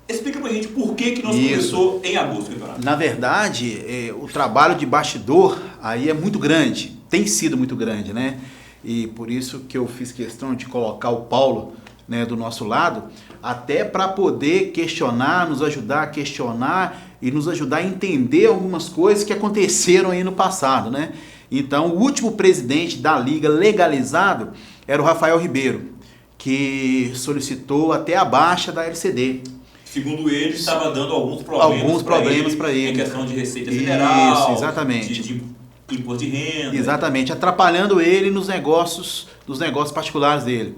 Explica pra gente por que nós começou em agosto o campeonato. Na verdade, o trabalho de bastidor aí é muito grande, tem sido muito grande, né? E por isso que eu fiz questão de colocar o Paulo né, do nosso lado, até para poder questionar, nos ajudar a questionar e nos ajudar a entender algumas coisas que aconteceram aí no passado, né? Então, o último presidente da Liga legalizado era o Rafael Ribeiro, que solicitou até a baixa da LCD. Segundo ele, estava dando alguns problemas para ele. Em questão de Receita Federal, isso, exatamente. De imposto de renda. Exatamente, atrapalhando ele nos negócios particulares dele.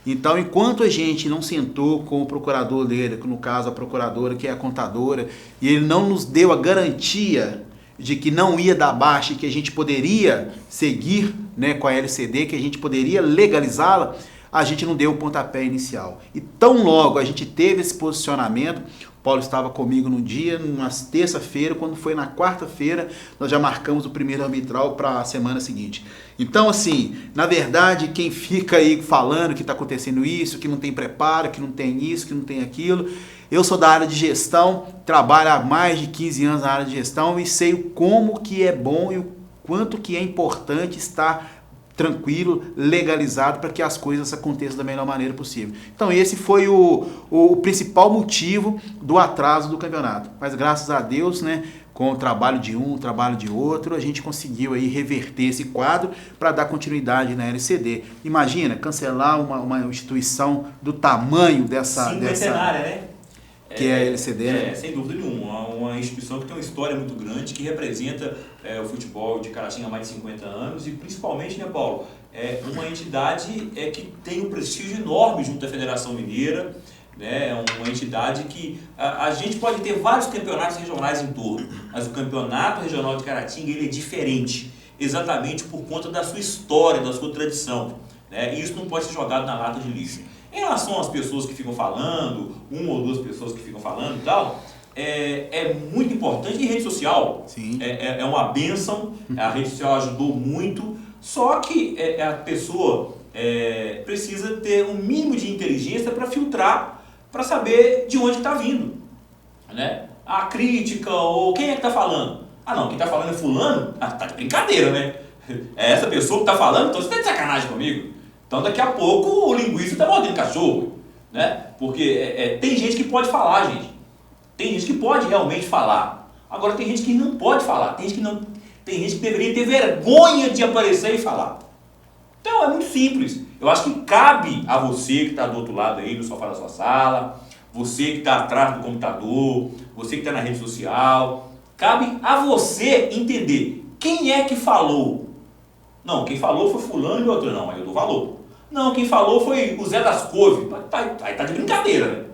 Então, enquanto a gente não sentou com o procurador dele, no caso a procuradora, que é a contadora, e ele não nos deu a garantia de que não ia dar baixa e que a gente poderia seguir, né, com a LCD, que a gente poderia legalizá-la, a gente não deu o pontapé inicial. E tão logo a gente teve esse posicionamento, o Paulo estava comigo no dia, numa terça-feira, quando foi na quarta-feira, nós já marcamos o primeiro arbitral para a semana seguinte. Então, assim, na verdade, quem fica aí falando que está acontecendo isso, que não tem preparo, que não tem isso, que não tem aquilo, eu sou da área de gestão, trabalho há mais de 15 anos na área de gestão e sei como que é bom e o quanto que é importante estar tranquilo, legalizado, para que as coisas aconteçam da melhor maneira possível. Então esse foi o principal motivo do atraso do campeonato. Mas graças a Deus, né, com o trabalho de um, o trabalho de outro, a gente conseguiu aí reverter esse quadro para dar continuidade na LCD. Imagina, cancelar uma instituição do tamanho dessa... Cinquentenária, né? Que é a LCD, né? Sem dúvida nenhuma. Uma instituição que tem uma história muito grande, que representa o futebol de Caratinga há mais de 50 anos e principalmente, né, Paulo, uma entidade que tem um prestígio enorme junto à Federação Mineira, né? Uma entidade que a gente pode ter vários campeonatos regionais em torno, mas o campeonato regional de Caratinga ele é diferente, exatamente por conta da sua história, da sua tradição, né? E isso não pode ser jogado na lata de lixo. Em relação às pessoas que ficam falando, uma ou duas pessoas que ficam falando e tal, é muito importante. E rede social é uma bênção, a rede social ajudou muito, só que a pessoa precisa ter um mínimo de inteligência para filtrar, para saber de onde está vindo, né? A crítica ou quem é que está falando? Ah não, quem está falando é fulano? Ah, tá de brincadeira, né? É essa pessoa que está falando, então você está de sacanagem comigo. Então daqui a pouco o linguiça está mordendo cachorro, né? Porque tem gente que pode falar, gente. Tem gente que pode realmente falar. Agora tem gente que não pode falar. Tem gente que deveria ter vergonha de aparecer e falar. Então é muito simples. Eu acho que cabe a você que está do outro lado aí, no sofá da sua sala, você que está atrás do computador, você que está na rede social, cabe a você entender quem é que falou. Não, quem falou foi fulano e outro não, aí eu dou valor. Não, quem falou foi o Zé das Couve. Aí tá de brincadeira, né?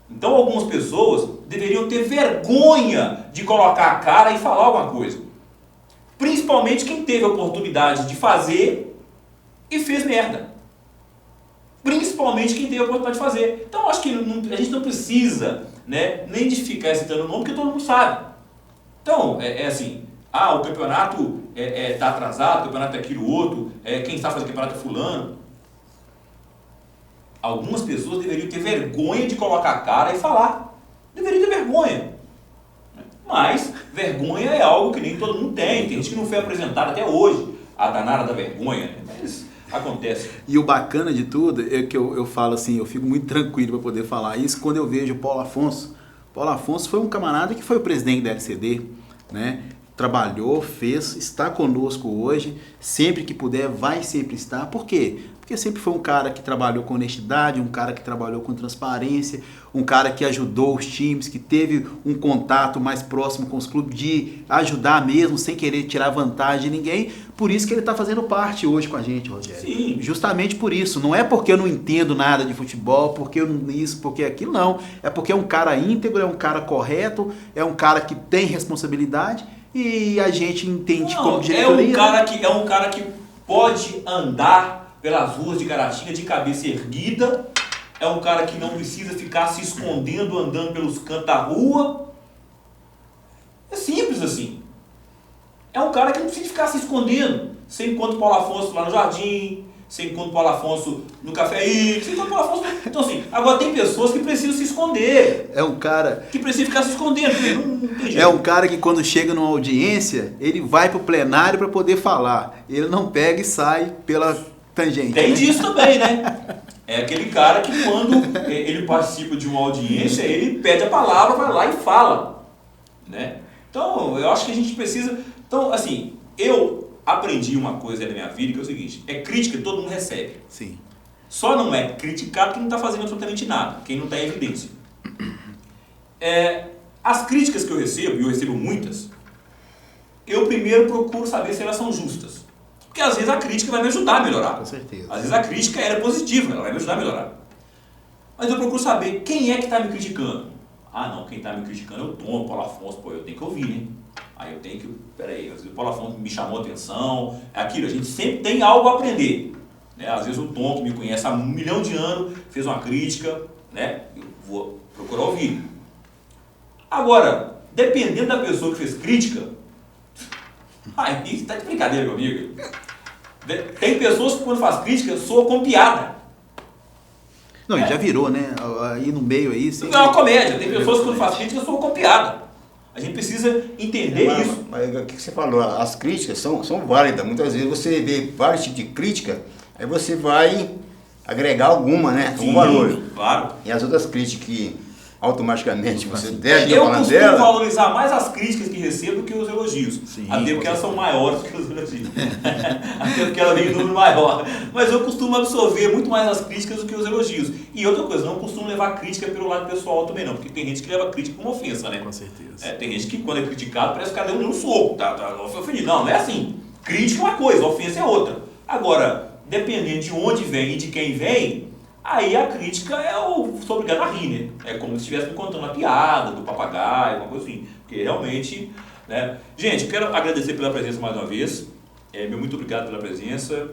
Então algumas pessoas deveriam ter vergonha de colocar a cara e falar alguma coisa. Principalmente quem teve a oportunidade de fazer e fez merda. Principalmente quem teve a oportunidade de fazer. Então acho que a gente não precisa, né, nem de ficar citando o nome, porque todo mundo sabe. Então, assim, o campeonato está atrasado, o campeonato é aquilo outro, quem está fazendo o campeonato é fulano. Algumas pessoas deveriam ter vergonha de colocar a cara e falar. Deveriam ter vergonha. Mas vergonha é algo que nem todo mundo tem. Tem gente que não foi apresentada até hoje. A danada da vergonha, né? Mas acontece. E o bacana de tudo é que eu falo assim, eu fico muito tranquilo para poder falar isso quando eu vejo o Paulo Afonso. Paulo Afonso foi um camarada que foi o presidente da LCD, né? Trabalhou, fez, está conosco hoje, sempre que puder vai sempre estar. Por quê? Porque sempre foi um cara que trabalhou com honestidade, um cara que trabalhou com transparência, um cara que ajudou os times, que teve um contato mais próximo com os clubes, de ajudar mesmo, sem querer tirar vantagem de ninguém. Por isso que ele está fazendo parte hoje com a gente, Rogério. Sim. Justamente por isso. Não é porque eu não entendo nada de futebol, porque eu não isso, porque aquilo, não. É porque é um cara íntegro, é um cara correto, é um cara que tem responsabilidade e a gente entende como diretoria. É um cara que pode andar pelas ruas de Caratinga de cabeça erguida, é um cara que não precisa ficar se escondendo, andando pelos cantos da rua. É simples assim. É um cara que não precisa ficar se escondendo. Você encontra o Paulo Afonso lá no Jardim, você encontra o Paulo Afonso no Café I, você encontra o Paulo Afonso... Então assim, agora tem pessoas que precisam se esconder. É um cara... que precisa ficar se escondendo, não tem jeito. É um cara que quando chega numa audiência, ele vai pro plenário para poder falar. Ele não pega e sai pela tangente. Tem disso também, né? É aquele cara que quando ele participa de uma audiência, ele pede a palavra, vai lá e fala, né? Então, eu acho que a gente precisa... Então, assim, eu aprendi uma coisa na minha vida que é o seguinte, é crítica que todo mundo recebe. Sim. Só não é criticado quem não está fazendo absolutamente nada, quem não está em evidência. As críticas que eu recebo, e eu recebo muitas, eu primeiro procuro saber se elas são justas. Porque às vezes a crítica vai me ajudar a melhorar. Com certeza. Às vezes a crítica é positiva, ela vai me ajudar a melhorar. Mas eu procuro saber quem é que está me criticando. Ah não, quem está me criticando é o Tom, o Paulo Afonso, pô, eu tenho que ouvir, né? Aí eu tenho que, peraí, às vezes o Paulo Afonso me chamou a atenção, é aquilo, a gente sempre tem algo a aprender. Né? Às vezes o Tom, que me conhece há 1 milhão de anos, fez uma crítica, né? Eu vou procurar ouvir. Agora, dependendo da pessoa que fez crítica, aí você está de brincadeira comigo. Tem pessoas que quando faz crítica soam com piada. Não, já virou, né? Aí no meio aí... Não é uma comédia. Tem pessoas que quando faz crítica soam com piada. A gente precisa entender isso. Mas o que você falou? As críticas são válidas. Muitas vezes você vê vários tipos de crítica, aí você vai agregar alguma, né? Sim, algum valor. Claro. E as outras críticas que automaticamente você deve Eu falar costumo dela... valorizar mais as críticas que recebo do que os elogios. Sim, até porque elas são maiores do que os elogios. Até porque ela vem em número maior. Mas eu costumo absorver muito mais as críticas do que os elogios. E outra coisa, não costumo levar crítica pelo lado pessoal também não. Porque tem gente que leva crítica como ofensa, né? Com certeza. Tem gente que quando é criticado parece que o cara deu um soco. Tá ofendido. Não é assim. Crítica é uma coisa, ofensa é outra. Agora, dependendo de onde vem e de quem vem... Aí a crítica eu sou obrigado a rir, né? É como se estivesse me contando uma piada do papagaio, uma coisa assim. Porque realmente, né? Gente, eu quero agradecer pela presença mais uma vez. Meu muito obrigado pela presença.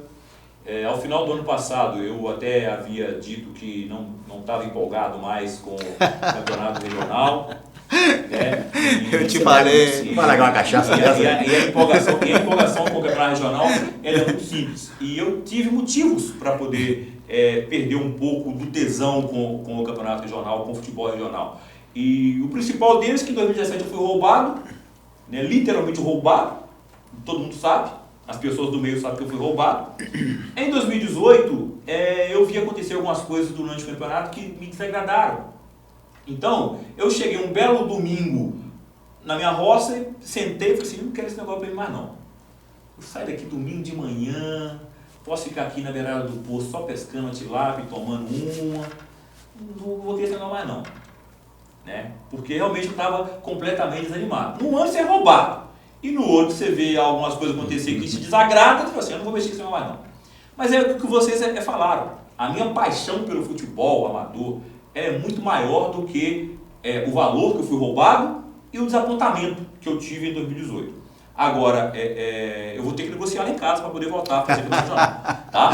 Ao final do ano passado, eu até havia dito que não estava empolgado mais com o campeonato regional. Né? Eu te falei. Vai largar uma cachaça dessa. E a empolgação com o campeonato regional ela é muito simples. E eu tive motivos para poder perder um pouco do tesão com o campeonato regional, com o futebol regional. E o principal deles é que em 2017 eu fui roubado, né, literalmente roubado, todo mundo sabe, as pessoas do meio sabem que eu fui roubado. Em 2018, eu vi acontecer algumas coisas durante o campeonato que me desagradaram. Então, eu cheguei um belo domingo na minha roça, sentei e falei assim, não quero esse negócio pra mim mais não. Eu saio daqui domingo de manhã, posso ficar aqui na beirada do poço só pescando a tilápia, tomando uma, não vou ter esse negócio mais não. Né? Porque realmente eu estava completamente desanimado. Num ano você é roubado, e no outro você vê algumas coisas acontecer que te desagrada, você fala assim, eu não vou mexer com esse negócio mais não. Mas é o que vocês falaram, a minha paixão pelo futebol amador é muito maior do que o valor que eu fui roubado e o desapontamento que eu tive em 2018. Agora, eu vou ter que negociar lá em casa para poder voltar para ser profissional, tá?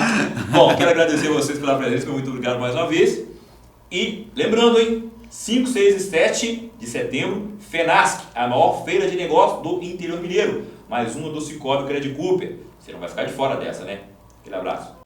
Bom, quero agradecer a vocês pela presença, muito obrigado mais uma vez. E lembrando, hein, 5, 6 e 7 de setembro, FENASC, a maior feira de negócios do interior mineiro. Mais uma do Cicobi Credit Cooper. Você não vai ficar de fora dessa, né? Aquele abraço.